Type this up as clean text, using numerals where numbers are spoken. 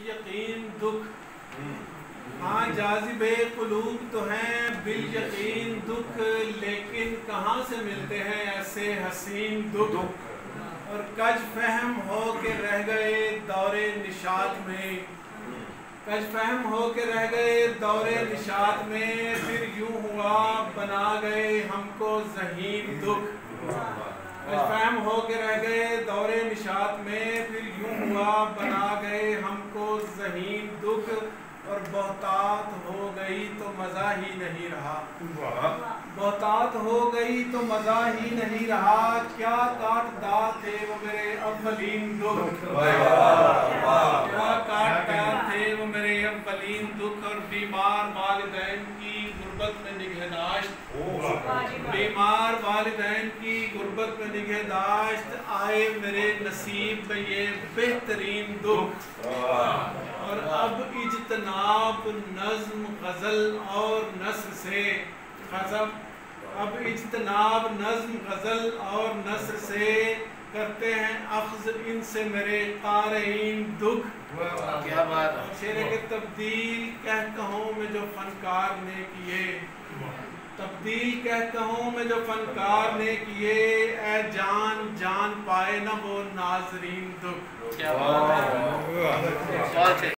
یقین دکھ، ہاں جاذبے قلوب تو ہیں بال یقین دکھ، لیکن کہاں سے ملتے ہیں ایسے حسین دکھ، اور کج فہم ہو کے رہ گئے دور نشاط میں، کج فہم ہو کے رہ گئے دور نشاط میں، پھر یوں ہوا بنا گئے ہم کو ذہین دکھ، کج فہم ہو کے رہ گئے دور نشاط میں، پھر یوں ہوا بنا گئے ہم کو ذہین دکھ، اور بہتات ہو گئی تو مزہ ہی نہیں رہا، بہتات ہو گئی تو مزہ ہی نہیں رہا، کیا کاٹدار تھے وہ میرے اولین دکھ، کیا کاٹدار تھے وہ میرے اولین دکھ، اور بیمار والدین کی غربت میں نگہداشت، بیمار والدین کی غربت میں نگہداشت، آئے میرے نصیب میں یہ بہترین دکھ، اور اب اجتناب نظم غزل اور نثر سے، اب اجتناب نظم غزل اور نثر سے، کرتے ہیں اخذ ان سے میرے قارئین دکھ، کیا بات ہے، اور شعر کے تبدیل کہہ کہوں میں جو فنکار نے کیے، تبدیل کہہ کہوں میں جو فنکار نے کیے، اے جان جان پائے نہ وہ ناظرین دکھ، کیا بات ہے،